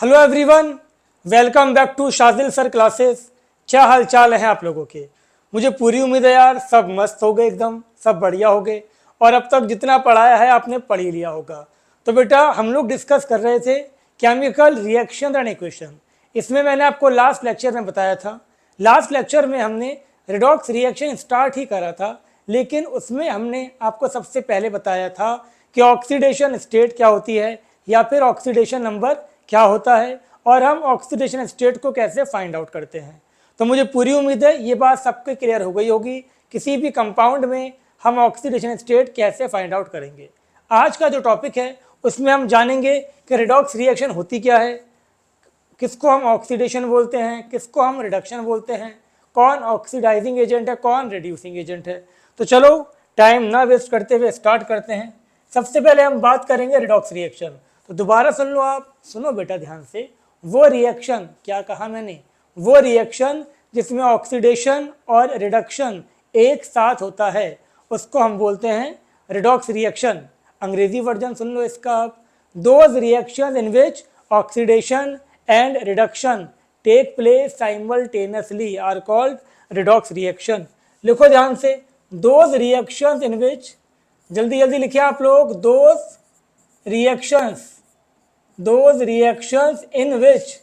Hello everyone, welcome back to Shajil sir classes. क्या हाल चाल है आप लोगों के? मुझे पूरी उम्मीद है यार सब मस्त हो गए, एकदम सब बढ़िया हो गए और अब तक जितना पढ़ाया है आपने पढ़ ही लिया होगा। तो बेटा हम लोग डिस्कस कर रहे थे केमिकल रिएक्शन एंड इक्वेशन। इसमें मैंने आपको लास्ट लेक्चर में बताया था, लास्ट लेक्चर में हमने रिडॉक्स रिएक्शन स्टार्ट ही करा था, लेकिन उसमें हमने आपको सबसे पहले बताया था कि ऑक्सीडेशन स्टेट क्या होती है या फिर ऑक्सीडेशन नंबर क्या होता है और हम ऑक्सीडेशन स्टेट को कैसे फाइंड आउट करते हैं। तो मुझे पूरी उम्मीद है ये बात सबके क्लियर हो गई होगी, किसी भी कंपाउंड में हम ऑक्सीडेशन स्टेट कैसे फाइंड आउट करेंगे। आज का जो टॉपिक है उसमें हम जानेंगे कि रिडॉक्स रिएक्शन होती क्या है, किसको हम ऑक्सीडेशन बोलते हैं, किसको हम रिडक्शन बोलते हैं, कौन ऑक्सीडाइजिंग एजेंट है, कौन रिड्यूसिंग एजेंट है। तो चलो टाइम ना वेस्ट करते हुए स्टार्ट करते हैं। सबसे पहले हम बात करेंगे रिडॉक्स रिएक्शन। तो दोबारा सुन लो, आप सुनो बेटा ध्यान से। वो रिएक्शन, क्या कहा मैंने, वो रिएक्शन जिसमें ऑक्सीडेशन और रिडक्शन एक साथ होता है उसको हम बोलते हैं रिडॉक्स रिएक्शन। अंग्रेजी वर्जन सुन लो इसका आप। Those reaction in which oxidation and reduction take place simultaneously are called redox reaction. लिखो ध्यान से, दोज रिएक्शंस इन विच, जल्दी जल्दी लिखिए आप लोग, those reactions, those reactions in which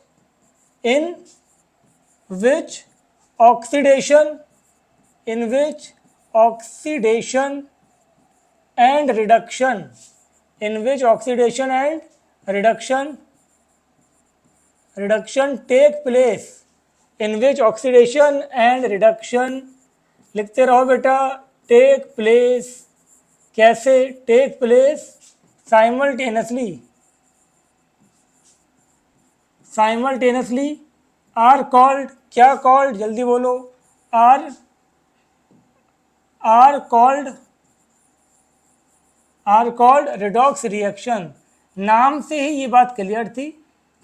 oxidation and reduction take place, in which oxidation and reduction, लिखते रहो बेटा, take place, कैसे take place simultaneously are called, क्या कॉल्ड, जल्दी बोलो, आर कॉल्ड रिडॉक्स रिएक्शन। नाम से ही ये बात क्लियर थी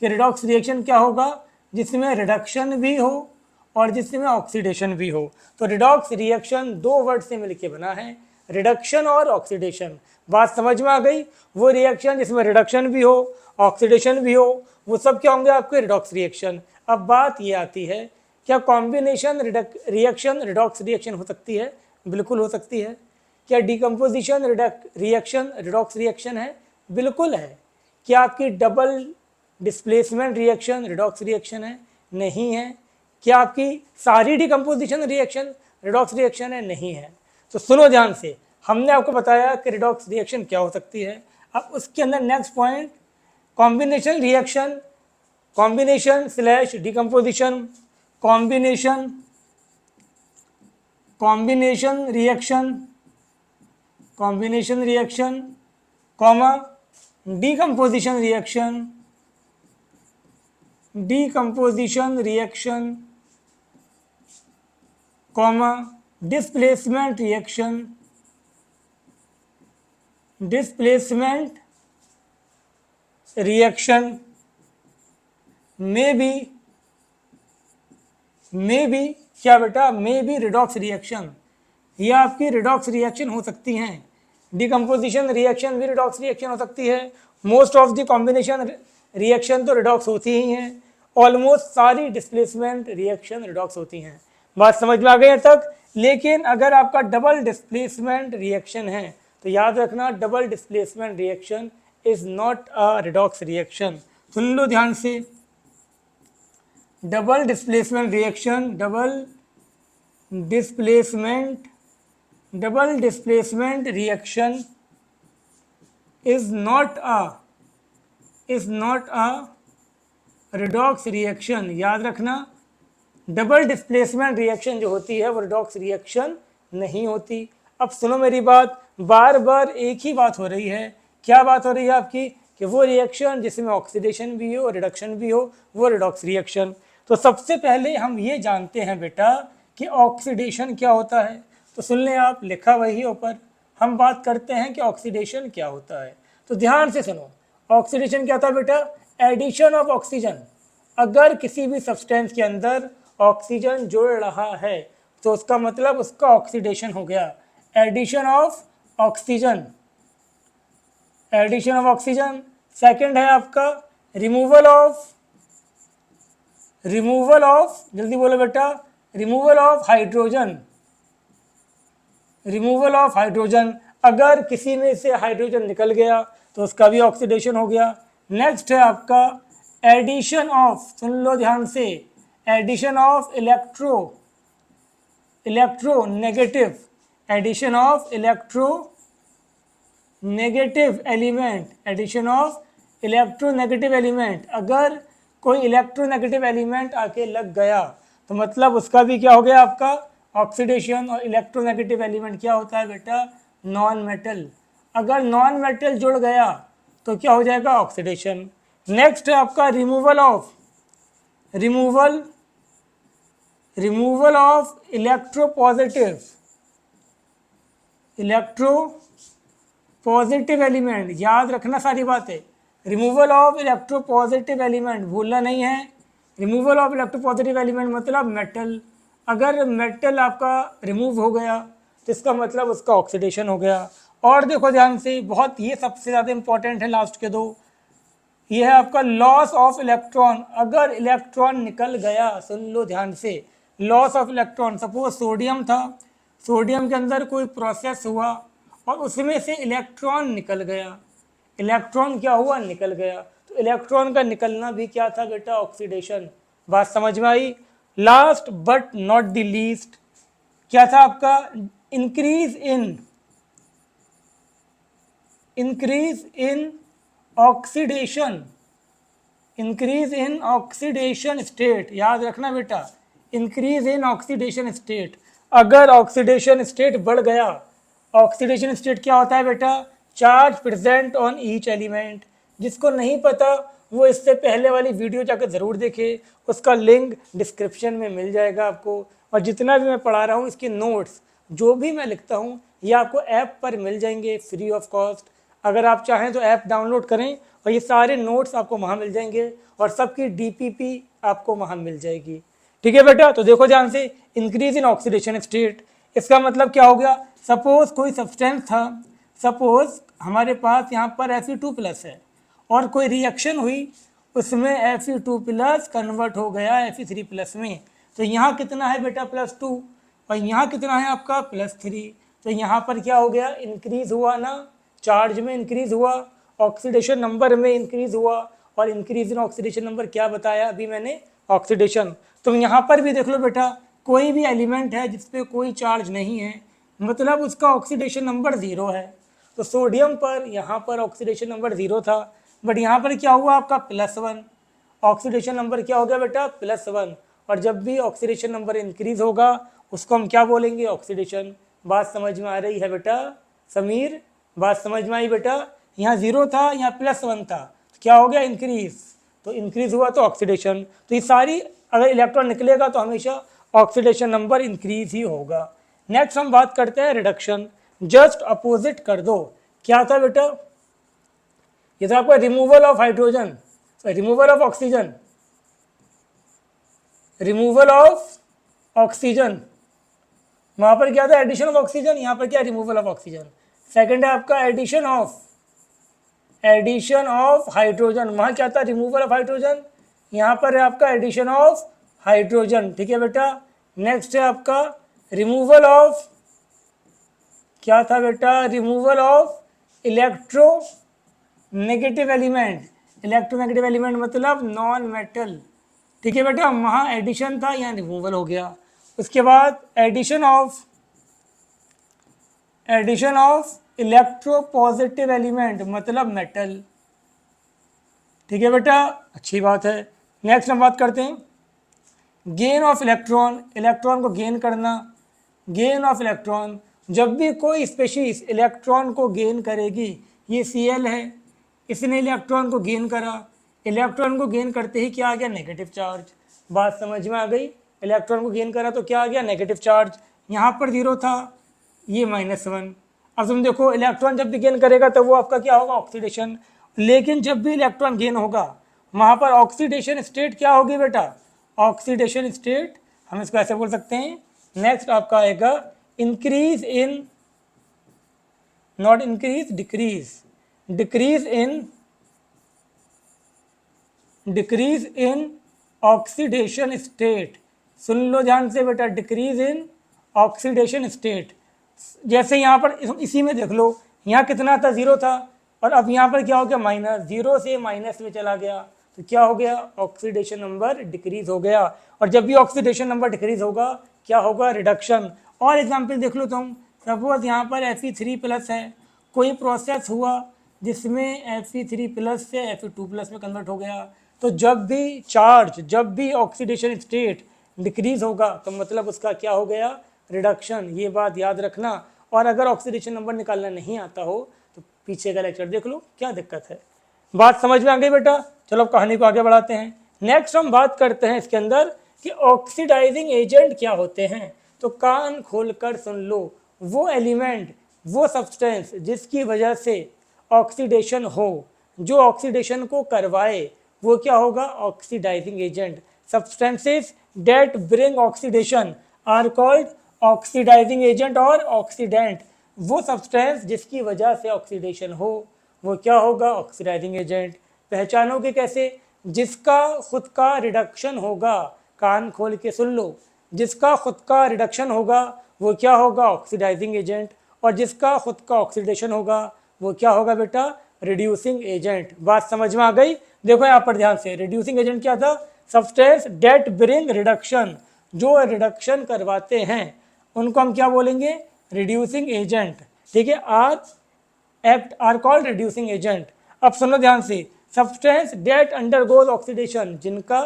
कि रिडॉक्स रिएक्शन क्या होगा, जिसमें रिडक्शन भी हो और जिसमें ऑक्सीडेशन भी हो। तो रिडॉक्स रिएक्शन दो वर्ड से मिलकर बना है, रिडक्शन और ऑक्सीडेशन। बात समझ में आ गई? वो रिएक्शन जिसमें रिडक्शन भी हो, ऑक्सीडेशन भी हो, वो सब क्या होंगे आपके रिडॉक्स रिएक्शन। अब बात ये आती है, क्या कॉम्बिनेशन रिएक्शन रिडॉक्स रिएक्शन हो सकती है? बिल्कुल हो सकती है। क्या डिकम्पोजिशन रिएक्शन रिडॉक्स रिएक्शन है? बिल्कुल है। क्या आपकी double displacement reaction redox reaction है? नहीं है। क्या आपकी सारी डिकम्पोजिशन रिएक्शन रिडॉक्स रिएक्शन है? नहीं है। तो सुनो ध्यान से, हमने आपको बताया कि रिडॉक्स रिएक्शन क्या हो सकती है। अब उसके अंदर next point, combination reaction, combination slash decomposition, combination reaction comma decomposition reaction comma displacement reaction may be क्या बेटा, मे बी रिडॉक्स रिएक्शन। ये आपकी रिडॉक्स रिएक्शन हो सकती हैं। डिकम्पोजिशन रिएक्शन भी रिडॉक्स रिएक्शन हो सकती है। Most of the combination reaction तो रिडॉक्स होती ही हैं। ऑलमोस्ट सारी डिस्प्लेसमेंट रिएक्शन रिडॉक्स होती हैं। बात समझ में आ गई तक? लेकिन अगर आपका डबल डिस्प्लेसमेंट रिएक्शन है तो याद रखना, double displacement reaction is not a redox reaction. सुन लो ध्यान से, double displacement reaction, double displacement reaction is not a redox reaction. याद रखना, डबल डिस्प्लेसमेंट रिएक्शन जो होती है वो रिडॉक्स रिएक्शन नहीं होती। अब सुनो मेरी बात, बार बार एक ही बात हो रही है। क्या बात हो रही है आपकी? कि वो रिएक्शन जिसमें ऑक्सीडेशन भी हो, रिडक्शन भी हो, वो रिडॉक्स रिएक्शन। तो सबसे पहले हम ये जानते हैं बेटा कि ऑक्सीडेशन क्या होता है। तो सुन लें आप, लिखा वही ऊपर। हम बात करते हैं कि ऑक्सीडेशन क्या होता है। तो ध्यान से सुनो, ऑक्सीडेशन क्या था बेटा? Addition of oxygen. अगर किसी भी सब्सटेंस के अंदर ऑक्सीजन जुड़ रहा है तो उसका मतलब उसका ऑक्सीडेशन हो गया। एडिशन ऑफ ऑक्सीजन, सेकंड है आपका रिमूवल ऑफ रिमूवल ऑफ, जल्दी बोलो बेटा, removal of hydrogen, removal of hydrogen, अगर किसी में से हाइड्रोजन निकल गया तो उसका भी ऑक्सीडेशन हो गया। नेक्स्ट है आपका एडिशन ऑफ, सुन लो ध्यान से, addition of electronegative, addition of electronegative element, addition of electronegative element, अगर कोई इलेक्ट्रोनेगेटिव एलिमेंट आके लग गया तो मतलब उसका भी क्या हो गया आपका ऑक्सीडेशन। और इलेक्ट्रोनेगेटिव एलिमेंट क्या होता है बेटा, नॉन मेटल, अगर नॉन मेटल जुड़ गया तो क्या हो जाएगा ऑक्सीडेशन। नेक्स्ट है आपका रिमूवल ऑफ इलेक्ट्रोपॉजिटिव एलिमेंट, याद रखना सारी बातें, रिमूवल ऑफ इलेक्ट्रोपॉजिटिव एलिमेंट भूलना नहीं है। रिमूवल ऑफ इलेक्ट्रोपॉजिटिव एलिमेंट मतलब मेटल, अगर मेटल आपका रिमूव हो गया तो इसका मतलब उसका ऑक्सीडेशन हो गया। और देखो ध्यान से, बहुत ये सबसे ज़्यादा इंपॉर्टेंट है लास्ट के दो, ये है आपका लॉस ऑफ इलेक्ट्रॉन, अगर इलेक्ट्रॉन निकल गया, सुन लो ध्यान से, loss of electron, suppose sodium था, सोडियम के अंदर कोई प्रोसेस हुआ और उसमें से इलेक्ट्रॉन निकल गया, इलेक्ट्रॉन क्या हुआ, निकल गया, तो इलेक्ट्रॉन का निकलना भी क्या था बेटा, ऑक्सीडेशन। बात समझ में आई। Last but not the least क्या था आपका, increase in oxidation, increase in oxidation state, याद रखना बेटा, इंक्रीज इन ऑक्सीडेशन स्टेट, अगर ऑक्सीडेशन स्टेट बढ़ गया, ऑक्सीडेशन स्टेट क्या होता है बेटा, charge present on each element. जिसको नहीं पता वो इससे पहले वाली वीडियो जाकर ज़रूर देखे, उसका लिंक डिस्क्रिप्शन में मिल जाएगा आपको। और जितना भी मैं पढ़ा रहा हूँ इसके नोट्स जो भी मैं लिखता हूँ ये आपको ऐप पर मिल जाएंगे फ्री ऑफ कॉस्ट, अगर आप चाहें तो ऐप डाउनलोड करें और ये सारे नोट्स आपको वहाँ मिल जाएंगे और सबकी डीपीपी आपको वहाँ मिल जाएगी। ठीक है बेटा, तो देखो ध्यान से, इंक्रीज इन ऑक्सीडेशन स्टेट, इसका मतलब क्या हो गया, सपोज कोई सब्सटेंस था, सपोज हमारे पास यहाँ पर Fe2+ है और कोई रिएक्शन हुई, उसमें Fe2+ कन्वर्ट हो गया Fe3+ में, तो यहाँ कितना है बेटा +2 और यहाँ कितना है आपका +3, तो यहाँ पर क्या हो गया, इंक्रीज हुआ ना, चार्ज में इंक्रीज हुआ, ऑक्सीडेशन नंबर में इंक्रीज हुआ, और इंक्रीज इन ऑक्सीडेशन नंबर क्या बताया अभी मैंने, ऑक्सीडेशन। तो यहाँ पर भी देख लो बेटा, कोई भी एलिमेंट है जिसपे कोई चार्ज नहीं है मतलब उसका ऑक्सीडेशन नंबर 0 है। तो सोडियम पर यहाँ पर ऑक्सीडेशन नंबर 0 था, बट यहाँ पर क्या हुआ आपका +1, ऑक्सीडेशन नंबर क्या हो गया बेटा +1, और जब भी ऑक्सीडेशन नंबर इंक्रीज होगा उसको हम क्या बोलेंगे, ऑक्सीडेशन। बात समझ में आ रही है बेटा समीर, बात समझ में आई बेटा, यहाँ 0 था, यहाँ +1 था, तो क्या हो गया इंक्रीज, तो इंक्रीज हुआ तो ऑक्सीडेशन। तो ये सारी, अगर इलेक्ट्रॉन निकलेगा तो हमेशा ऑक्सीडेशन नंबर इंक्रीज ही होगा। नेक्स्ट हम बात करते हैं रिडक्शन, जस्ट अपोजिट कर दो, क्या था बेटा, ये था आपका removal of hydrogen, removal of oxygen, removal of oxygen, वहां पर क्या था एडिशन ऑफ ऑक्सीजन, यहाँ पर क्या रिमूवल ऑफ ऑक्सीजन। सेकंड है आपका एडिशन ऑफ हाइड्रोजन, वहां क्या था रिमूवल ऑफ हाइड्रोजन, यहाँ पर है आपका एडिशन ऑफ हाइड्रोजन। ठीक है बेटा, नेक्स्ट है आपका रिमूवल ऑफ, क्या था बेटा, removal of electronegative element, electronegative element मतलब नॉन मेटल। ठीक है बेटा, वहाँ एडिशन था, यहाँ रिमूवल हो गया। उसके बाद एडिशन ऑफ इलेक्ट्रोपॉजिटिव एलिमेंट मतलब मेटल। ठीक है बेटा, अच्छी बात है। नेक्स्ट हम बात करते हैं गेन ऑफ इलेक्ट्रॉन, इलेक्ट्रॉन को गेन करना, गेन ऑफ इलेक्ट्रॉन, जब भी कोई स्पेशीज इलेक्ट्रॉन को गेन करेगी, ये Cl है, इसने इलेक्ट्रॉन को गेन करा, इलेक्ट्रॉन को गेन करते ही क्या आ गया, नेगेटिव चार्ज। बात समझ में आ गई, इलेक्ट्रॉन को गेन करा तो क्या आ गया, नेगेटिव चार्ज, यहाँ पर 0 था, ये -1। अब तुम देखो इलेक्ट्रॉन जब भी गेन करेगा तो वो आपका क्या होगा, ऑक्सीडेशन, लेकिन जब भी इलेक्ट्रॉन गेन होगा वहाँ पर ऑक्सीडेशन स्टेट क्या होगी बेटा, ऑक्सीडेशन स्टेट, हम इसको ऐसे बोल सकते हैं। नेक्स्ट आपका आएगा increase in, not increase, decrease, decrease in oxidation state, सुन लो ध्यान से बेटा, डिक्रीज इन ऑक्सीडेशन स्टेट। जैसे यहाँ पर इसी में देख लो, यहाँ कितना था, 0 था, और अब यहाँ पर क्या हो गया, माइनस, 0 से माइनस में चला गया, तो क्या हो गया, ऑक्सीडेशन नंबर डिक्रीज हो गया। और जब भी ऑक्सीडेशन नंबर डिक्रीज होगा क्या होगा, रिडक्शन। और एग्जाम्पल देख लो तुम, सपोज यहाँ पर Fe3+ है, कोई प्रोसेस हुआ जिसमें Fe3+ से Fe2+ में कन्वर्ट हो गया, तो जब भी चार्ज, जब भी ऑक्सीडेशन स्टेट डिक्रीज होगा तो मतलब उसका क्या हो गया, रिडक्शन। ये बात याद रखना। और अगर ऑक्सीडेशन नंबर निकालना नहीं आता हो तो पीछे का लेक्चर देख लो, क्या दिक्कत है। बात समझ में आ गई बेटा। चलो कहानी को आगे बढ़ाते हैं। नेक्स्ट हम बात करते हैं इसके अंदर कि ऑक्सीडाइजिंग एजेंट क्या होते हैं। तो कान खोलकर सुन लो, वो एलिमेंट, वो सब्सटेंस जिसकी वजह से ऑक्सीडेशन हो, जो ऑक्सीडेशन को करवाए, वो क्या होगा, oxidising agent. Substances that bring oxidation are called oxidising agent और ऑक्सीडेंट। वो सब्सटेंस जिसकी वजह से ऑक्सीडेशन हो वो क्या होगा, ऑक्सीडाइजिंग एजेंट। पहचानोगे कैसे, जिसका खुद का रिडक्शन होगा, कान खोल के सुन लो, जिसका खुद का रिडक्शन होगा वो क्या होगा, ऑक्सीडाइजिंग एजेंट। और जिसका खुद का ऑक्सीडेशन होगा वो क्या होगा बेटा, रिड्यूसिंग एजेंट। बात समझ में आ गई। देखो यहाँ पर ध्यान से, रिड्यूसिंग एजेंट क्या था, सब्सटेंस डेट ब्रिंग रिडक्शन, जो रिडक्शन करवाते हैं उनको हम क्या बोलेंगे, रिड्यूसिंग एजेंट। ठीक है, आर कॉल्ड रिड्यूसिंग एजेंट। अब सुनो ध्यान से, सब्सटेंस डेट अंडरगोज ऑक्सीडेशन, जिनका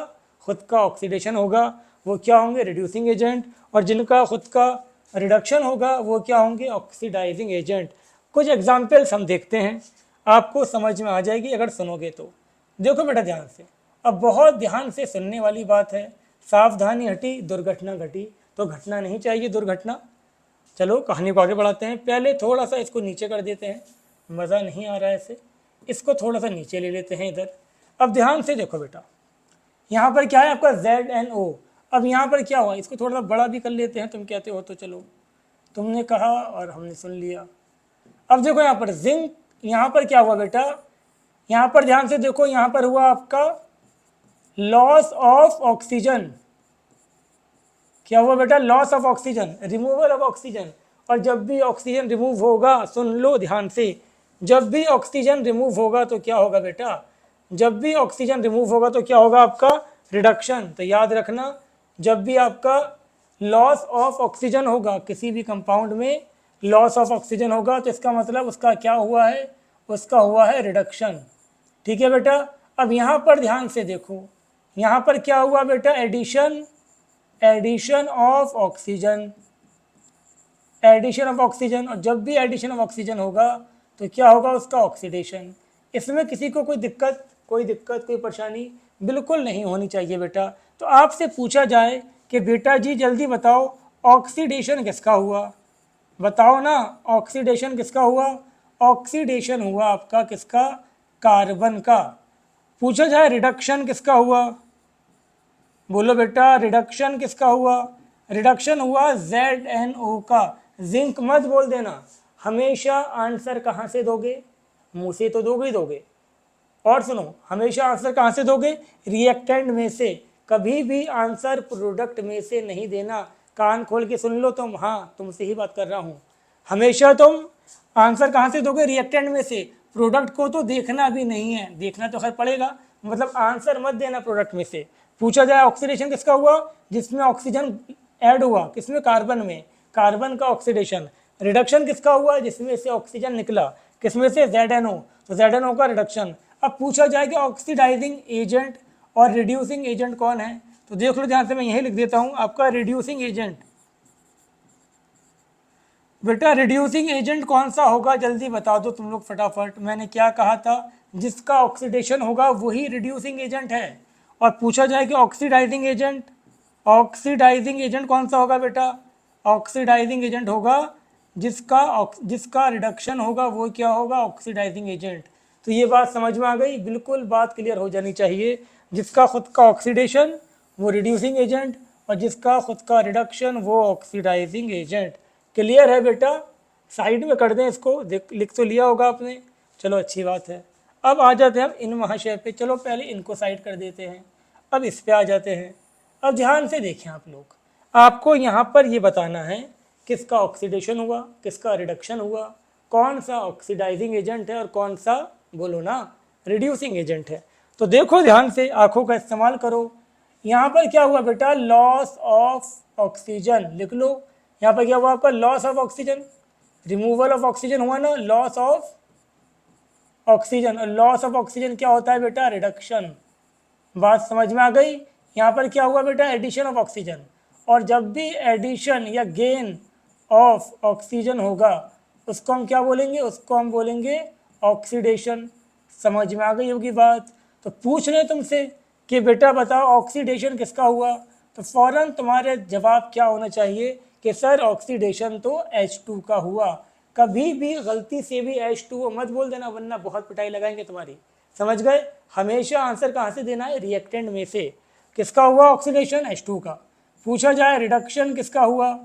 खुद का ऑक्सीडेशन होगा वो क्या होंगे, रिड्यूसिंग एजेंट। और जिनका खुद का रिडक्शन होगा वो क्या होंगे, ऑक्सीडाइजिंग एजेंट। कुछ एग्जाम्पल्स हम देखते हैं, आपको समझ में आ जाएगी अगर सुनोगे तो। देखो बेटा ध्यान से, अब बहुत ध्यान से सुनने वाली बात है। सावधानी हटी दुर्घटना घटी, तो घटना नहीं चाहिए दुर्घटना। चलो कहानी को आगे बढ़ाते हैं। पहले थोड़ा सा इसको नीचे कर देते हैं, मज़ा नहीं आ रहा है ऐसे, इसको थोड़ा सा नीचे ले लेते हैं इधर। अब ध्यान से देखो बेटा, यहाँ पर क्या है आपका ZNO। अब यहाँ पर क्या हुआ, इसको थोड़ा सा बड़ा भी कर लेते हैं, तुम कहते हो तो चलो, तुमने कहा और हमने सुन लिया। अब देखो यहाँ पर जिंक, यहाँ पर क्या हुआ बेटा, यहाँ पर ध्यान से देखो, यहाँ पर हुआ आपका लॉस ऑफ ऑक्सीजन। क्या हुआ बेटा, loss of oxygen, removal of oxygen. और जब भी ऑक्सीजन रिमूव होगा, सुन लो ध्यान से, जब भी ऑक्सीजन रिमूव होगा तो क्या होगा बेटा, जब भी ऑक्सीजन रिमूव होगा तो क्या होगा आपका, रिडक्शन। तो याद रखना, जब भी आपका लॉस ऑफ ऑक्सीजन होगा, किसी भी कंपाउंड में लॉस ऑफ ऑक्सीजन होगा तो इसका मतलब उसका क्या हुआ है, उसका हुआ है रिडक्शन। ठीक है बेटा। अब यहाँ पर ध्यान से देखो, यहाँ पर क्या हुआ बेटा, addition, addition of oxygen, addition of oxygen. और जब भी एडिशन ऑफ ऑक्सीजन होगा तो क्या होगा, उसका ऑक्सीडेशन। इसमें किसी को कोई दिक्कत, कोई परेशानी बिल्कुल नहीं होनी चाहिए बेटा। तो आपसे पूछा जाए कि बेटा जी जल्दी बताओ ऑक्सीडेशन किसका हुआ, बताओ ना, ऑक्सीडेशन किसका हुआ, ऑक्सीडेशन हुआ आपका किसका, कार्बन का। पूछा जाए रिडक्शन किसका हुआ, बोलो बेटा रिडक्शन किसका हुआ, रिडक्शन हुआ ZNO का। जिंक मत बोल देना, हमेशा आंसर कहाँ से दोगे, मुंह से तो दोगे ही दोगे। और सुनो, हमेशा आंसर कहाँ से दोगे, रिएक्टेंट में से, कभी भी आंसर प्रोडक्ट में से नहीं देना। कान खोल के सुन लो तुम, हाँ तुमसे ही बात कर रहा हूँ। हमेशा तुम आंसर कहाँ से दोगे, रिएक्टेंट में से। प्रोडक्ट को तो देखना भी नहीं है, देखना तो खैर पड़ेगा, मतलब आंसर मत देना प्रोडक्ट में से। पूछा जाए ऑक्सीडेशन किसका हुआ, जिसमें ऑक्सीजन ऐड हुआ, किसमें, कार्बन में, कार्बन का ऑक्सीडेशन। रिडक्शन किसका हुआ, जिसमें से ऑक्सीजन निकला, किसमें से, ZNO, तो ZNO का रिडक्शन। अब पूछा जाए कि ऑक्सीडाइजिंग एजेंट और रिड्यूसिंग एजेंट कौन है, तो देख लो ध्यान से, मैं यही लिख देता हूं आपका रिड्यूसिंग एजेंट। बेटा रिड्यूसिंग एजेंट कौन सा होगा, जल्दी बता दो तुम लोग फटाफट। मैंने क्या कहा था, जिसका ऑक्सीडेशन होगा वही रिड्यूसिंग एजेंट है। और पूछा जाए कि ऑक्सीडाइजिंग एजेंट, ऑक्सीडाइजिंग एजेंट कौन सा होगा बेटा, ऑक्सीडाइजिंग एजेंट होगा जिसका रिडक्शन होगा वो क्या होगा, ऑक्सीडाइजिंग एजेंट। तो ये बात समझ में आ गई, बिल्कुल बात क्लियर हो जानी चाहिए। जिसका खुद का ऑक्सीडेशन वो रिड्यूसिंग एजेंट, और जिसका खुद का रिडक्शन वो ऑक्सीडाइजिंग एजेंट। क्लियर है बेटा, साइड में कर दें इसको, लिख तो लिया होगा आपने, चलो अच्छी बात है। अब आ जाते हैं हम इन महाशय पे, चलो पहले इनको साइड कर देते हैं। अब इस पे आ जाते हैं। अब ध्यान से देखें आप लोग, आपको यहाँ पर ये बताना है किसका ऑक्सीडेशन हुआ, किसका रिडक्शन हुआ, कौन सा ऑक्सीडाइजिंग एजेंट है और कौन सा बोलो ना रिड्यूसिंग एजेंट है। तो देखो ध्यान से, आंखों का इस्तेमाल करो। यहाँ पर क्या हुआ बेटा, लॉस ऑफ ऑक्सीजन लिख लो। यहाँ पर क्या हुआ आपका, loss of oxygen, removal of oxygen हुआ ना, लॉस ऑफ ऑक्सीजन। और लॉस ऑफ ऑक्सीजन क्या होता है बेटा, रिडक्शन। बात समझ में आ गई। यहाँ पर क्या हुआ बेटा, एडिशन ऑफ ऑक्सीजन। और जब भी एडिशन या गेन ऑफ ऑक्सीजन होगा उसको हम क्या बोलेंगे, उसको हम बोलेंगे ऑक्सीडेशन। समझ में आ गई होगी बात। तो पूछ रहे तुमसे कि बेटा बताओ ऑक्सीडेशन किसका हुआ, तो फौरन तुम्हारे जवाब क्या होना चाहिए कि सर ऑक्सीडेशन तो H2 का हुआ। कभी भी गलती से भी H2O मत बोल देना, वरना बहुत पिटाई लगाएंगे तुम्हारी। समझ गए। हमेशा आंसर कहाँ से देना है, रिएक्टेंट में से। किसका हुआ ऑक्सीडेशन, H2 का। पूछा जाए रिडक्शन किसका हुआ,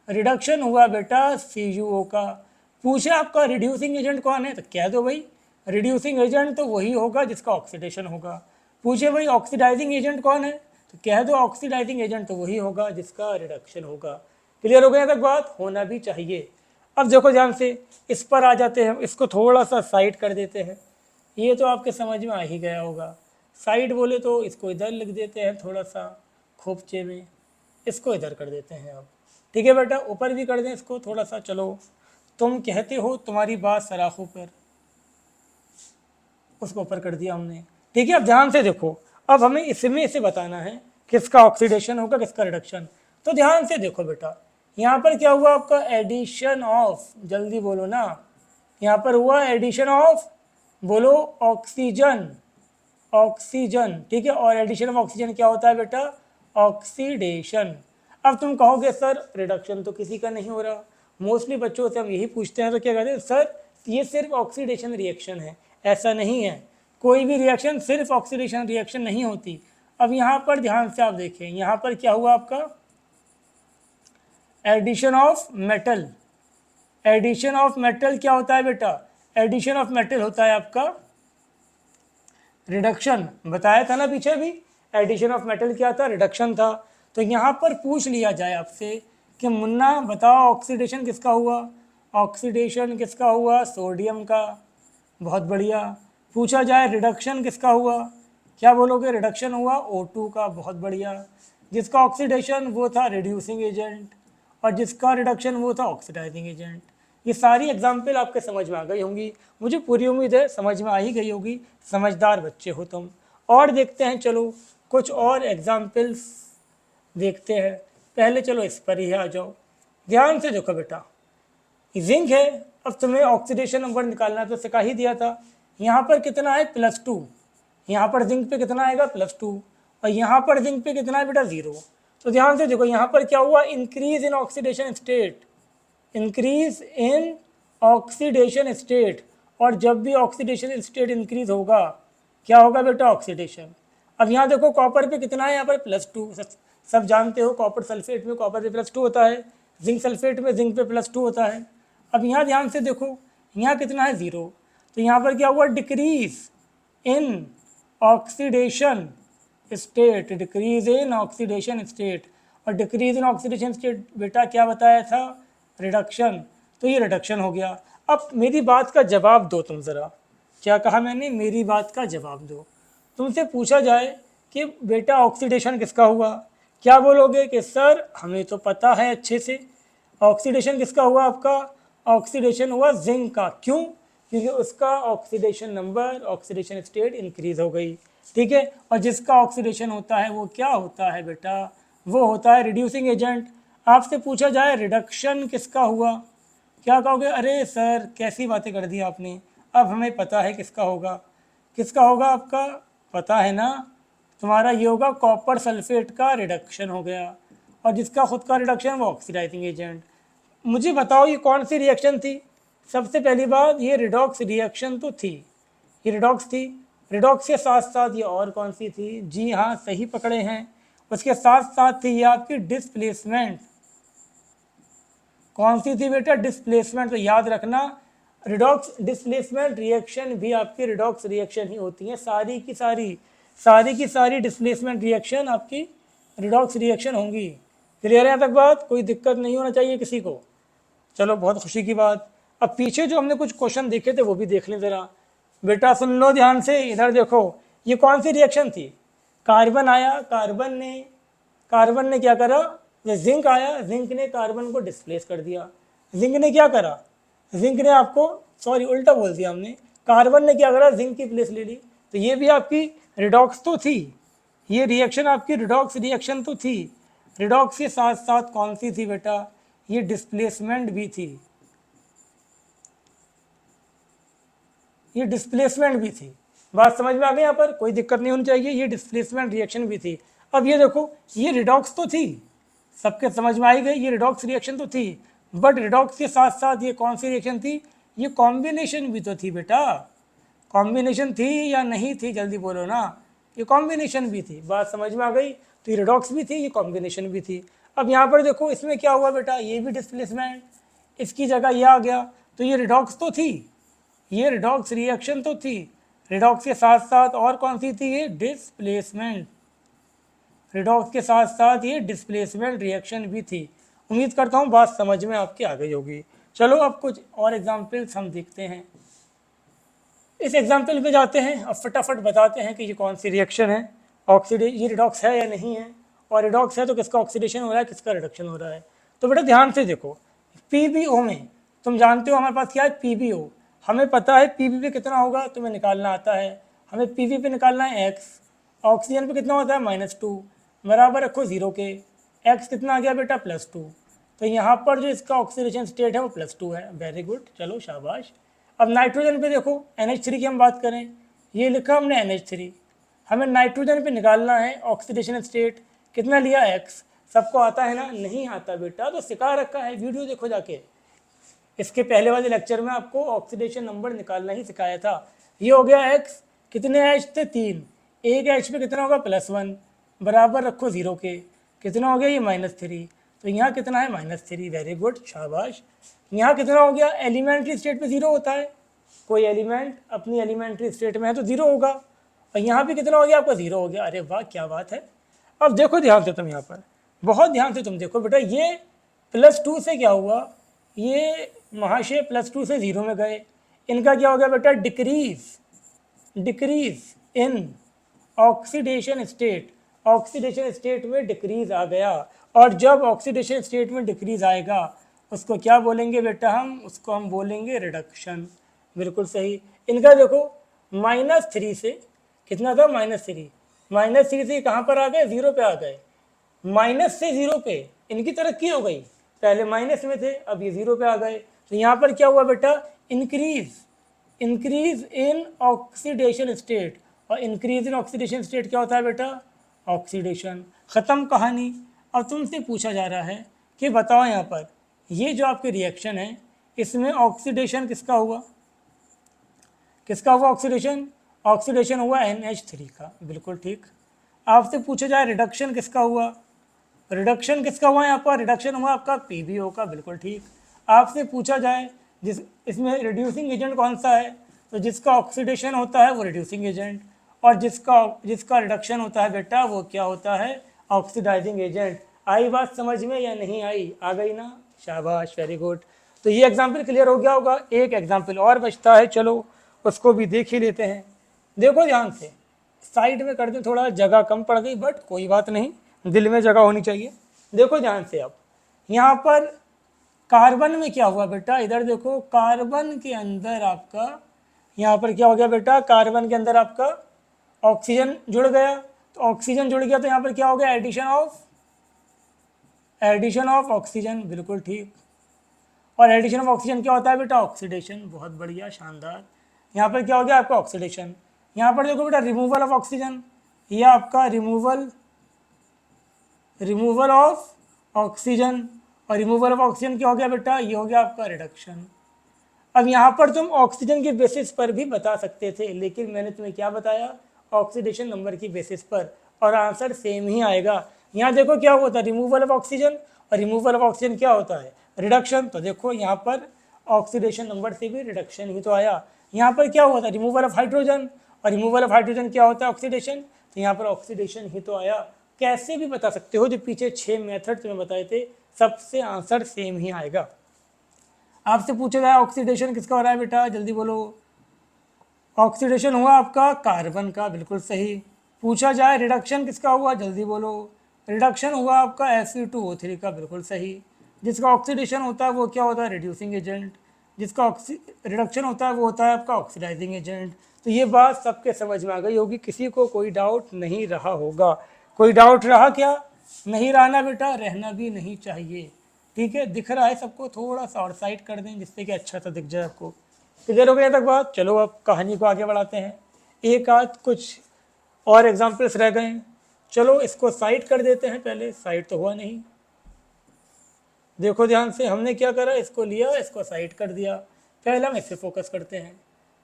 रिडक्शन हुआ बेटा CuO का। पूछे आपका रिड्यूसिंग एजेंट कौन है, तो कह दो भाई रिड्यूसिंग एजेंट तो वही होगा जिसका ऑक्सीडेशन होगा। पूछे भाई ऑक्सीडाइजिंग एजेंट कौन है, तो कह दो ऑक्सीडाइजिंग एजेंट तो वही होगा जिसका रिडक्शन होगा। क्लियर हो गया तक बात, होना भी चाहिए। अब देखो ध्यान से, इस पर आ जाते हैं, इसको थोड़ा सा साइड कर देते हैं। ये तो आपके समझ में आ ही गया होगा। साइड बोले तो इसको इधर लिख देते हैं, थोड़ा सा खोपचे में, इसको इधर कर देते हैं। अब ठीक है बेटा, ऊपर भी कर दें इसको थोड़ा सा। चलो तुम कहते हो तुम्हारी बात सराखों पर, उसको ऊपर कर दिया हमने। ठीक है, अब ध्यान से देखो, अब हमें इसमें से बताना है किसका ऑक्सीडेशन होगा किसका रिडक्शन। तो ध्यान से देखो बेटा, यहाँ पर क्या हुआ आपका, एडिशन ऑफ, जल्दी बोलो ना, यहाँ पर हुआ एडिशन ऑफ, बोलो ऑक्सीजन, ऑक्सीजन। ठीक है, और एडिशन ऑफ ऑक्सीजन क्या होता है बेटा, ऑक्सीडेशन। अब तुम कहोगे सर रिडक्शन तो किसी का नहीं हो रहा। मोस्टली बच्चों से हम यही पूछते हैं, तो क्या कहते हैं सर ये सिर्फ ऑक्सीडेशन रिएक्शन है। ऐसा नहीं है, कोई भी रिएक्शन सिर्फ ऑक्सीडेशन रिएक्शन नहीं होती। अब यहाँ पर ध्यान से आप देखें, यहाँ पर क्या हुआ आपका, addition of metal. Addition of metal क्या होता है बेटा, एडिशन ऑफ मेटल होता है आपका रिडक्शन। बताया था ना पीछे भी, एडिशन ऑफ मेटल क्या था, रिडक्शन था। तो यहाँ पर पूछ लिया जाए आपसे कि मुन्ना बताओ ऑक्सीडेशन किसका हुआ, ऑक्सीडेशन किसका हुआ, सोडियम का। बहुत बढ़िया। पूछा जाए रिडक्शन किसका हुआ, क्या बोलोगे, रिडक्शन हुआ O2 का। बहुत बढ़िया। जिसका ऑक्सीडेशन वो था रिड्यूसिंग एजेंट, और जिसका रिडक्शन वो था ऑक्सीडाइजिंग एजेंट। ये सारी एग्जाम्पल आपके समझ में आ गई होंगी, मुझे पूरी उम्मीद है समझ में आ ही गई होगी, समझदार बच्चे हो तुम। और देखते हैं, चलो कुछ और एग्जाम्पल्स देखते हैं। पहले चलो इस पर ही आ जाओ, ध्यान से देखो बेटा, जिंक है। अब तुम्हें ऑक्सीडेशन नंबर निकालना तो सिखा ही दिया था। यहाँ पर कितना है, +2। यहाँ पर जिंक पे कितना आएगा, +2। और यहाँ पर जिंक पे कितना है बेटा, 0। तो ध्यान से देखो, यहाँ पर क्या हुआ, increase in oxidation state, increase in oxidation state. और जब भी ऑक्सीडेशन स्टेट इंक्रीज होगा क्या होगा बेटा, ऑक्सीडेशन। अब यहाँ देखो कॉपर पे कितना है, यहाँ पर +2। सब जानते हो कॉपर सल्फेट में कॉपर पे +2 होता है, जिंक सल्फेट में जिंक पे +2 होता है। अब यहाँ ध्यान से देखो, यहाँ कितना है, 0। तो यहाँ पर क्या हुआ, decrease in oxidation state, decrease in oxidation state. और डिक्रीज इन ऑक्सीडेशन स्टेट बेटा क्या बताया था, रिडक्शन। तो ये रिडक्शन हो गया। अब मेरी बात का जवाब दो तुम ज़रा, क्या कहा मैंने, मेरी बात का जवाब दो। तुमसे पूछा जाए कि बेटा ऑक्सीडेशन किसका हुआ, क्या बोलोगे कि सर हमें तो पता है अच्छे से। ऑक्सीडेशन किसका हुआ आपका, ऑक्सीडेशन हुआ जिंक का। क्यों, क्योंकि उसका oxidation number, oxidation state increase हो गई। ठीक है, और जिसका ऑक्सीडेशन होता है वो क्या होता है बेटा, वो होता है रिड्यूसिंग एजेंट। आपसे पूछा जाए रिडक्शन किसका हुआ, क्या कहोगे, अरे सर कैसी बातें कर दी आपने, अब हमें पता है किसका होगा। किसका होगा आपका पता है ना, तुम्हारा ये होगा कॉपर सल्फेट का रिडक्शन हो गया। और जिसका खुद का रिडक्शन वो ऑक्सीडाइजिंग एजेंट। मुझे बताओ ये कौन सी रिएक्शन थी, सबसे पहली बात ये रिडॉक्स रिएक्शन तो थी, ये रिडॉक्स थी। रिडॉक्स के साथ साथ ये और कौन सी थी, जी हाँ सही पकड़े हैं, उसके साथ साथ थी ये आपकी डिस्प्लेसमेंट। कौन सी थी बेटा, डिस्प्लेसमेंट। तो याद रखना रिडॉक्स डिस्प्लेसमेंट रिएक्शन भी आपकी रिडॉक्स रिएक्शन ही होती हैं, सारी की सारी। सारी की सारी डिस्प्लेसमेंट रिएक्शन आपकी रिडॉक्स रिएक्शन होंगी। क्लियर है यहाँ तक बात? कोई दिक्कत नहीं होना चाहिए किसी को। चलो बहुत खुशी की बात। अब पीछे जो हमने कुछ क्वेश्चन देखे थे वो भी देख लें ज़रा। बेटा सुन लो ध्यान से, इधर देखो, ये कौन सी रिएक्शन थी? कार्बन आया, कार्बन ने क्या करा? ये जिंक आया, जिंक ने कार्बन को डिस्प्लेस कर दिया। जिंक ने क्या करा? जिंक ने आपको, सॉरी उल्टा बोल दिया हमने, कार्बन ने क्या करा? जिंक की प्लेस ले ली। तो ये भी आपकी रिडॉक्स तो थी, ये रिएक्शन आपकी रिडॉक्स रिएक्शन तो थी। रिडॉक्स के साथ साथ कौन सी थी बेटा? ये डिस्प्लेसमेंट भी थी, ये डिस्प्लेसमेंट भी थी। बात समझ में आ गई? यहाँ पर कोई दिक्कत नहीं होनी चाहिए, ये डिस्प्लेसमेंट रिएक्शन भी थी। अब ये देखो, ये रिडॉक्स तो थी, सबके समझ में आई गई, ये रिडॉक्स रिएक्शन तो थी, बट रिडॉक्स के साथ साथ ये कौन सी रिएक्शन थी? ये कॉम्बिनेशन भी तो थी बेटा। कॉम्बिनेशन थी या नहीं थी? जल्दी बोलो ना। ये कॉम्बिनेशन भी थी। बात समझ में आ गई? तो ये रिडॉक्स भी थी, ये कॉम्बिनेशन भी थी। अब यहाँ पर देखो, इसमें क्या हुआ बेटा? ये भी डिस्प्लेसमेंट, इसकी जगह ये आ गया, तो ये रिडॉक्स तो थी, ये रिडॉक्स रिएक्शन तो थी। रिडॉक्स के साथ साथ और कौन सी थी? ये डिस्प्लेसमेंट। रिडॉक्स के साथ साथ ये डिस्प्लेसमेंट रिएक्शन भी थी। उम्मीद करता हूँ बात समझ में आपकी आ गई होगी। चलो अब कुछ और एग्जाम्पल्स हम देखते हैं। इस एग्जाम्पल पे जाते हैं, अब फटाफट बताते हैं कि ये कौन सी रिएक्शन है, ये रिडॉक्स है या नहीं है, और रिडॉक्स है तो किसका ऑक्सीडेशन हो रहा है, किसका रिडक्शन हो रहा है। तो बेटा ध्यान से देखो, PbO में तुम जानते हो हमारे पास क्या है? PbO। हमें पता है Pb पे कितना होगा, तुम्हें निकालना आता है। हमें Pb पे निकालना है x, ऑक्सीजन पे कितना होता है? -2, बराबर रखो 0 के। x कितना आ गया बेटा? +2। तो यहाँ पर जो इसका ऑक्सीडेशन स्टेट है वो +2 है। वेरी गुड, चलो शाबाश। अब नाइट्रोजन पे देखो, NH3 की हम बात करें, ये लिखा हमने NH3। हमें नाइट्रोजन पे निकालना है ऑक्सीडेशन स्टेट, कितना लिया? x। सबको आता है ना? नहीं आता बेटा, तो सिखा रखा है, वीडियो देखो जाके। इसके पहले वाले लेक्चर में आपको ऑक्सीडेशन नंबर निकालना ही सिखाया था। ये हो गया x, कितने H थे? 3, एक H पे कितना होगा? +1, बराबर रखो 0 के। कितना हो गया? ये -3। तो यहाँ कितना है? -3। वेरी गुड, शाबाश। यहाँ कितना हो गया? एलिमेंट्री स्टेट पे 0 होता है, कोई एलिमेंट अपनी एलिमेंट्री स्टेट में है तो 0 होगा। और यहाँ भी कितना हो गया? आपका 0 हो गया। अरे वाह, क्या बात है। अब देखो ध्यान से तुम, यहाँ पर बहुत ध्यान से तुम देखो बेटा, ये +2 से क्या हुआ? ये महाशय +2 से 0 में गए, इनका क्या हो गया बेटा? Decrease in oxidation state. Oxidation state में डिक्रीज आ गया, और जब ऑक्सीडेशन स्टेट में डिक्रीज आएगा उसको क्या बोलेंगे बेटा? उसको हम बोलेंगे रिडक्शन। बिल्कुल सही। इनका देखो, -3 से कितना था? -3। -3 से कहाँ पर आ गए? 0 पे आ गए। माइनस से 0 पे इनकी तरक्की हो गई, पहले माइनस में थे, अब ये 0 पे आ गए। तो यहाँ पर क्या हुआ बेटा? Increase in oxidation state. और इंक्रीज इन ऑक्सीडेशन स्टेट क्या होता है बेटा? ऑक्सीडेशन। ख़त्म कहानी। अब तुमसे पूछा जा रहा है कि बताओ यहाँ पर ये जो आपके रिएक्शन है, इसमें ऑक्सीडेशन किसका हुआ? किसका हुआ ऑक्सीडेशन? ऑक्सीडेशन हुआ NH3 का। बिल्कुल ठीक। आपसे पूछा जाए रिडक्शन किसका हुआ? रिडक्शन किसका हुआ? यहाँ पर रिडक्शन हुआ आपका PbO का। बिल्कुल ठीक। आपसे पूछा जाए इसमें रिड्यूसिंग एजेंट कौन सा है, तो जिसका ऑक्सीडेशन होता है वो रिड्यूसिंग एजेंट, और जिसका रिडक्शन होता है बेटा वो क्या होता है? Oxidising agent. आई बात समझ में या नहीं आई? आ गई ना? शाबाश, वेरी गुड। तो ये एग्जाम्पल क्लियर हो गया होगा। एक एग्जाम्पल और बचता है, चलो उसको भी देख ही लेते हैं। देखो ध्यान से, साइड में कर दें, थोड़ा जगह कम पड़ गई, बट कोई बात नहीं, दिल में जगह होनी चाहिए। देखो ध्यान से, अब यहाँ पर कार्बन में क्या हुआ बेटा? इधर देखो, कार्बन के अंदर आपका यहाँ पर क्या हो गया बेटा? कार्बन के अंदर आपका ऑक्सीजन जुड़ गया। तो ऑक्सीजन जुड़ गया तो यहाँ पर क्या हो गया? Addition of oxygen. बिल्कुल ठीक। और एडिशन ऑफ ऑक्सीजन क्या होता है बेटा? ऑक्सीडेशन। बहुत बढ़िया, शानदार। यहाँ पर क्या हो गया आपका? ऑक्सीडेशन। यहाँ पर देखो बेटा, रिमूवल ऑफ ऑक्सीजन, ये आपका रिमूवल ऑफ ऑक्सीजन। और रिमूवल ऑफ ऑक्सीजन क्या हो गया बेटा? ये हो गया आपका रिडक्शन। अब यहाँ पर तुम ऑक्सीजन के बेसिस पर भी बता सकते थे, लेकिन मैंने तुम्हें क्या बताया? ऑक्सीडेशन नंबर की बेसिस पर, और आंसर सेम ही आएगा। यहाँ देखो क्या होता है? रिमूवल ऑफ ऑक्सीजन, और रिमूवल ऑफ ऑक्सीजन क्या होता है? रिडक्शन। तो देखो यहाँ पर ऑक्सीडेशन नंबर से भी रिडक्शन ही तो आया। यहाँ पर क्या हुआ था? रिमूवल ऑफ हाइड्रोजन, और रिमूवल ऑफ हाइड्रोजन क्या होता है? ऑक्सीडेशन। तो तो यहाँ पर ऑक्सीडेशन ही तो आया। कैसे भी बता सकते हो, जो पीछे 6 मेथड तुम्हें बताए थे सबसे आंसर सेम ही आएगा। आपसे पूछा जाए ऑक्सीडेशन किसका हो रहा है बेटा, जल्दी बोलो। ऑक्सीडेशन हुआ आपका कार्बन का, बिल्कुल सही। पूछा जाए रिडक्शन किसका हुआ, जल्दी बोलो। रिडक्शन हुआ आपका Fe2O3 का, बिल्कुल सही। जिसका ऑक्सीडेशन होता है वो क्या होता है, रिड्यूसिंग एजेंट। जिसका रिडक्शन होता है वो होता है आपका ऑक्सीडाइजिंग एजेंट। तो ये बात सबके समझ में आ गई होगी, किसी को कोई डाउट नहीं रहा होगा। कोई डाउट रहा क्या, नहीं रहना बेटा, रहना भी नहीं चाहिए। ठीक है, दिख रहा है सबको, थोड़ा सा और साइड कर दें जिससे कि अच्छा सा दिख जाए आपको। क्लियर हो गया तक बात। चलो अब कहानी को आगे बढ़ाते हैं। एक आध कुछ और एग्जाम्पल्स रह गए हैं, चलो इसको साइड कर देते हैं। पहले साइड तो हुआ नहीं, देखो ध्यान से, हमने क्या करा, इसको लिया, इसको साइड कर दिया। पहले हम इस पे फोकस करते हैं।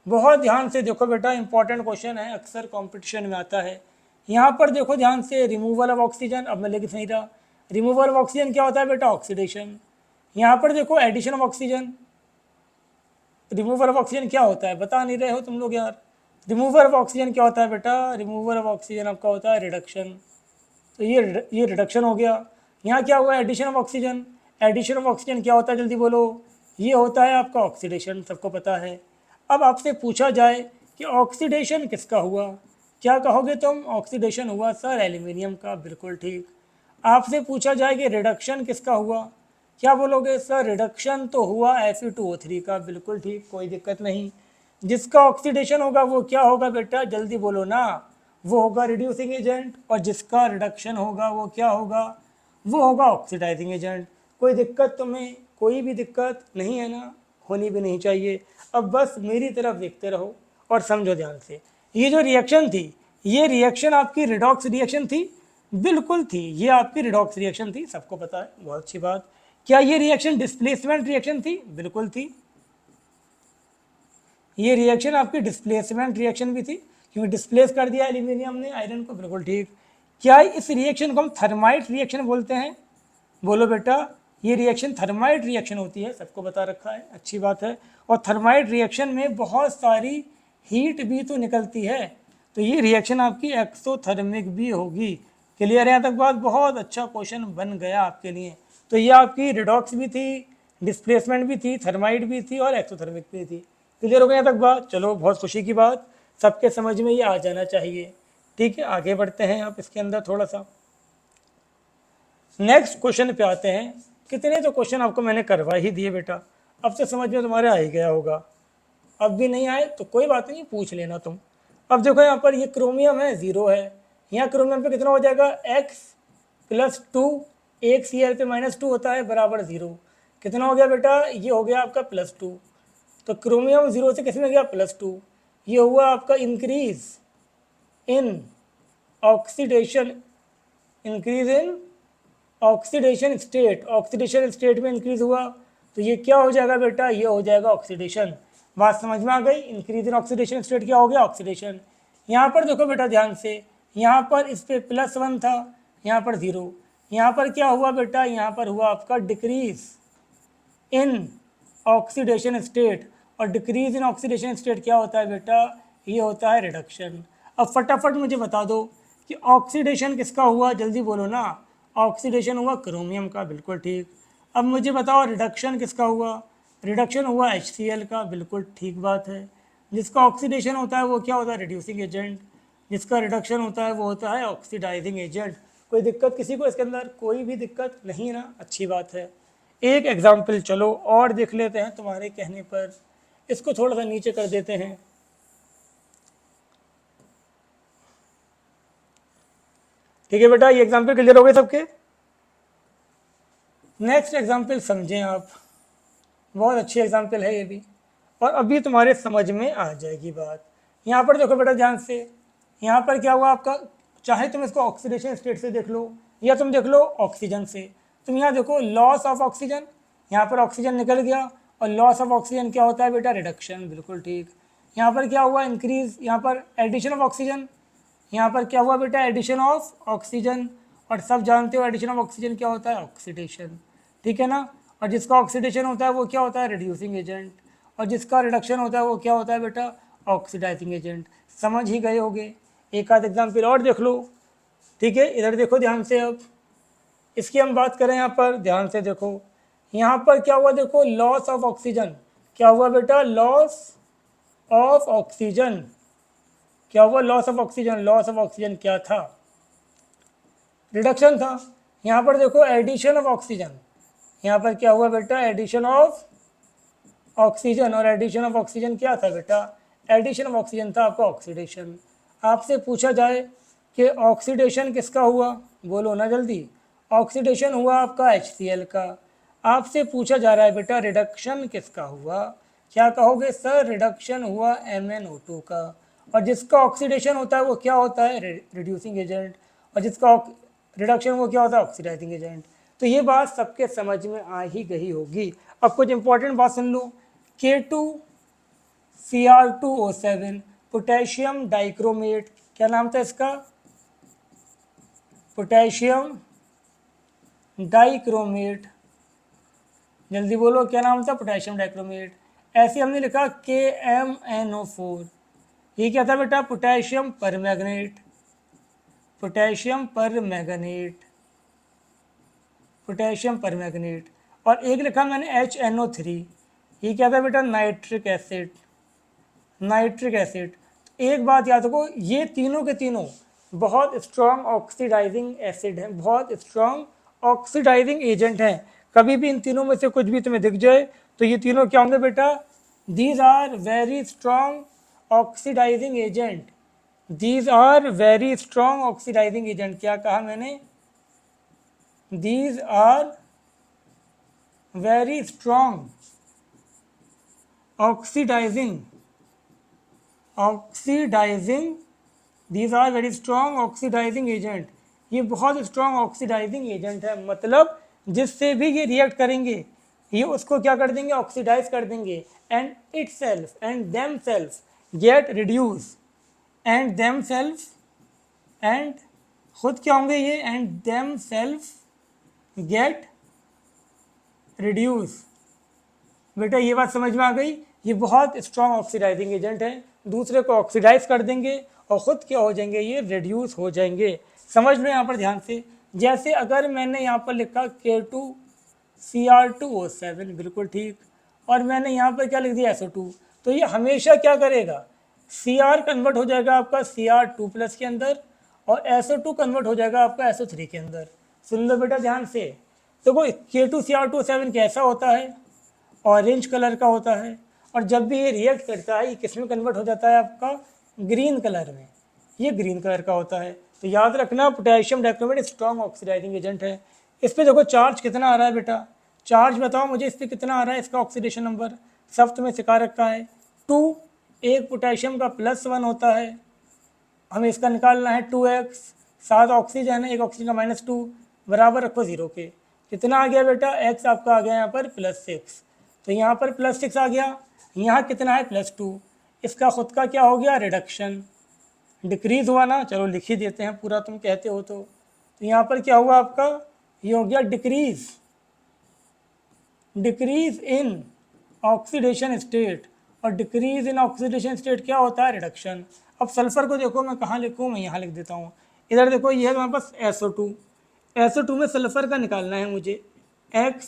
बहुत ध्यान से देखो बेटा, इंपॉर्टेंट क्वेश्चन है, अक्सर कंपटीशन में आता है। यहाँ पर देखो ध्यान से, रिमूवल ऑफ ऑक्सीजन, अब मैं लिख नहीं रहा। रिमूवल ऑफ ऑक्सीजन क्या होता है बेटा, ऑक्सीडेशन। यहाँ पर देखो addition of oxygen. Removal of oxygen क्या होता है, बता नहीं रहे हो तुम लोग यार। रिमूवल ऑफ ऑक्सीजन क्या होता है बेटा, रिमूवल ऑफ ऑक्सीजन आपका होता है रिडक्शन। तो ये रिडक्शन हो गया। यहाँ क्या हुआ, addition of oxygen. Addition of oxygen क्या होता है, जल्दी बोलो। ये होता है आपका ऑक्सीडेशन, सबको पता है। अब आपसे पूछा जाए कि ऑक्सीडेशन किसका हुआ, क्या कहोगे तुम, ऑक्सीडेशन हुआ सर एल्यूमिनियम का, बिल्कुल ठीक। आपसे पूछा जाए कि रिडक्शन किसका हुआ, क्या बोलोगे, सर रिडक्शन तो हुआ Fe2O3 का, बिल्कुल ठीक, कोई दिक्कत नहीं। जिसका ऑक्सीडेशन होगा वो क्या होगा बेटा, जल्दी बोलो ना, वो होगा रिड्यूसिंग एजेंट। और जिसका रिडक्शन होगा वो क्या होगा, वो होगा ऑक्सीडाइजिंग एजेंट। कोई दिक्कत तुम्हें, कोई भी दिक्कत नहीं है ना, होनी भी नहीं चाहिए। अब बस मेरी तरफ देखते रहो और समझो ध्यान से। ये जो रिएक्शन थी, ये रिएक्शन आपकी रिडॉक्स रिएक्शन थी, बिल्कुल थी, ये आपकी रिडॉक्स रिएक्शन थी, सबको पता है, बहुत अच्छी बात। क्या ये रिएक्शन डिस्प्लेसमेंट रिएक्शन थी, बिल्कुल थी। ये रिएक्शन आपकी डिस्प्लेसमेंट रिएक्शन भी थी, क्योंकि डिस्प्लेस कर दिया एल्यूमिनियम ने आयरन को, बिल्कुल ठीक। क्या इस रिएक्शन को हम थर्माइट रिएक्शन बोलते हैं, बोलो बेटा। ये रिएक्शन थर्माइट रिएक्शन होती है, सबको बता रखा है, अच्छी बात है। और थर्माइट रिएक्शन में बहुत सारी हीट भी तो निकलती है, तो ये रिएक्शन आपकी एक्सोथर्मिक भी होगी। क्लियर है यहाँ तक बात, बहुत अच्छा क्वेश्चन बन गया आपके लिए। तो ये आपकी रिडॉक्स भी थी, डिस्प्लेसमेंट भी थी, थर्माइट भी थी और एक्सोथर्मिक भी थी। क्लियर हो गया यहाँ तक बात, चलो बहुत खुशी की बात, सबके समझ में ये आ जाना चाहिए। ठीक है, आगे बढ़ते हैं आप इसके अंदर थोड़ा सा। नेक्स्ट क्वेश्चन पे आते हैं। कितने तो क्वेश्चन आपको मैंने करवा ही दिए बेटा, अब तो समझ में तुम्हारे आ ही गया होगा। अब भी नहीं आए तो कोई बात नहीं, पूछ लेना तुम। अब देखो यहाँ पर ये क्रोमियम है, 0 है। यहाँ क्रोमियम पे कितना हो जाएगा, x+2, एक Cl पे -2 होता है, बराबर 0। कितना हो गया बेटा, ये हो गया आपका +2। तो क्रोमियम 0 से किस में गया, +2। ये हुआ आपका increase in oxidation, increase in oxidation state, oxidation state में इंक्रीज हुआ, तो ये क्या हो जाएगा बेटा, ये हो जाएगा ऑक्सीडेशन। बात समझ में आ गई, इंक्रीज इन ऑक्सीडेशन स्टेट क्या हो गया, ऑक्सीडेशन। यहाँ पर देखो बेटा ध्यान से, यहाँ पर इस पे +1 था, यहाँ पर 0। यहाँ पर क्या हुआ बेटा, यहाँ पर हुआ आपका डिक्रीज इन ऑक्सीडेशन स्टेट। और डिक्रीज इन ऑक्सीडेशन स्टेट क्या होता है बेटा, ये होता है रिडक्शन। अब फटाफट मुझे बता दो कि ऑक्सीडेशन किसका हुआ, जल्दी बोलो ना। ऑक्सीडेशन हुआ क्रोमियम का, बिल्कुल ठीक। अब मुझे बताओ रिडक्शन किसका हुआ, रिडक्शन हुआ HCl का, बिल्कुल ठीक बात है। जिसका ऑक्सीडेशन होता है वो क्या होता है, रिड्यूसिंग एजेंट। जिसका रिडक्शन होता है वो होता है ऑक्सीडाइजिंग एजेंट। कोई दिक्कत किसी को इसके अंदर, कोई भी दिक्कत नहीं ना, अच्छी बात है। एक एग्जाम्पल चलो और देख लेते हैं तुम्हारे कहने पर, इसको थोड़ा सा नीचे कर देते हैं। ठीक है बेटा, ये एग्जाम्पल क्लियर हो गए सबके। नेक्स्ट एग्जाम्पल समझें आप, बहुत अच्छी एग्जाम्पल है ये भी, और अभी तुम्हारे समझ में आ जाएगी बात। यहाँ पर देखो बेटा ध्यान से, यहाँ पर क्या हुआ आपका, चाहे तुम इसको ऑक्सीडेशन स्टेट से देख लो या तुम देख लो ऑक्सीजन से। तुम यहाँ देखो लॉस ऑफ ऑक्सीजन, यहाँ पर ऑक्सीजन निकल गया, और लॉस ऑफ ऑक्सीजन क्या होता है बेटा, रिडक्शन, बिल्कुल ठीक। यहाँ पर क्या हुआ, इंक्रीज, यहाँ पर एडिशन ऑफ ऑक्सीजन, यहाँ पर क्या हुआ बेटा, एडिशन ऑफ ऑक्सीजन। और सब जानते हो एडिशन ऑफ ऑक्सीजन क्या होता है, ऑक्सीडेशन, ठीक है ना। और जिसका ऑक्सीडेशन होता है वो क्या होता है, रिड्यूसिंग एजेंट। और जिसका रिडक्शन होता है वो क्या होता है बेटा, ऑक्सीडाइजिंग एजेंट। समझ ही गए होगे। एक आध एग्जाम्पल और देख लो, ठीक है। इधर देखो ध्यान से, अब इसकी हम बात करें यहाँ पर, ध्यान से देखो, यहाँ पर क्या हुआ, देखो लॉस ऑफ ऑक्सीजन। क्या हुआ बेटा, लॉस ऑफ ऑक्सीजन। क्या हुआ, loss of oxygen. Loss of oxygen क्या था, रिडक्शन था। यहाँ पर देखो एडिशन ऑफ ऑक्सीजन। यहाँ पर क्या हुआ बेटा, एडिशन ऑफ ऑक्सीजन। और एडिशन ऑफ ऑक्सीजन क्या था बेटा, एडिशन ऑफ ऑक्सीजन था आपका ऑक्सीडेशन। आपसे पूछा जाए कि ऑक्सीडेशन किसका हुआ, बोलो ना जल्दी। ऑक्सीडेशन हुआ आपका HCl का। आपसे पूछा जा रहा है बेटा रिडक्शन किसका हुआ, क्या कहोगे सर, रिडक्शन हुआ MnO2 का। और जिसका ऑक्सीडेशन होता है वो क्या होता है, रिड्यूसिंग एजेंट। और जिसका रिडक्शन वो क्या होता है, ऑक्सीडाइजिंग एजेंट। तो ये बात सबके समझ में आ ही गई होगी। अब कुछ इंपॉर्टेंट बात सुन लो, K2Cr2O7 पोटेशियम डाइक्रोमेट, क्या नाम था इसका, पोटेशियम डाइक्रोमेट, जल्दी बोलो क्या नाम था, पोटेशियम डाइक्रोमेट। ऐसे हमने लिखा KMnO4, ये क्या था बेटा, potassium permanganate, potassium permanganate, potassium permanganate. और एक लिखा मैंने HNO3, ये क्या था बेटा, नाइट्रिक एसिड, नाइट्रिक एसिड। एक बात याद रखो, ये तीनों के तीनों बहुत स्ट्रॉन्ग ऑक्सीडाइजिंग एसिड हैं, बहुत स्ट्रॉन्ग ऑक्सीडाइजिंग एजेंट हैं। कभी भी इन तीनों में से कुछ भी तुम्हें दिख जाए तो ये तीनों क्या होंगे बेटा, these are very strong oxidising agent, these are very strong oxidising agent. क्या कहा मैंने, these are very strong oxidising these are very strong oxidising agent. ये बहुत स्ट्रॉन्ग ऑक्सीडाइजिंग एजेंट है, मतलब जिससे भी ये रिएक्ट करेंगे ये उसको क्या कर देंगे, ऑक्सीडाइज कर देंगे। And it self and them self get reduce, and them self, and खुद क्या होंगे ये, and them self get reduce. बेटा ये बात समझ में आ गई, ये बहुत स्ट्रॉन्ग ऑक्सीडाइजिंग एजेंट है, दूसरे को ऑक्सीडाइज कर देंगे और ख़ुद क्या हो जाएंगे, ये रिड्यूस हो जाएंगे। समझ लो यहाँ पर ध्यान से, जैसे अगर मैंने यहाँ पर लिखा K2Cr2O7, बिल्कुल ठीक, और मैंने यहाँ पर क्या लिख दिया SO2, तो ये हमेशा क्या करेगा, Cr कन्वर्ट हो जाएगा आपका Cr2+ के अंदर और SO2 कन्वर्ट हो जाएगा आपका SO3 के अंदर। सुन लो बेटा ध्यान से, देखो K2Cr2O7 कैसा होता है, ऑरेंज कलर का होता है, और जब भी ये रिएक्ट करता है ये किस में कन्वर्ट हो जाता है आपका, ग्रीन कलर में, ये ग्रीन कलर का होता है। तो याद रखना potassium dichromate strong oxidising agent है। इस पर देखो चार्ज कितना आ रहा है बेटा, चार्ज बताओ मुझे इस पर कितना आ रहा है, इसका ऑक्सीडेशन नंबर सब तुम्हें सिखा रखा है 2, एक पोटेशियम का +1 होता है, हमें इसका निकालना है 2x, 7 ऑक्सीजन है, एक ऑक्सीजन का -2, बराबर रखो 0 के। कितना आ गया बेटा, x आपका आ गया यहाँ पर +6, तो यहाँ पर +6 आ गया, यहाँ कितना है +2, इसका खुद का क्या हो गया, रिडक्शन, डिक्रीज हुआ ना। चलो लिख ही देते हैं पूरा, तुम कहते हो तो यहाँ पर क्या हुआ आपका, ये हो गया decrease, decrease in oxidation state, और डिक्रीज इन ऑक्सीडेशन स्टेट क्या होता है, रिडक्शन। अब सल्फर को देखो मैं कहाँ लिखूँ, मैं यहाँ लिख देता हूँ, इधर देखो ये है मेरे पास SO2, SO2 में सल्फर का निकालना है मुझे, x,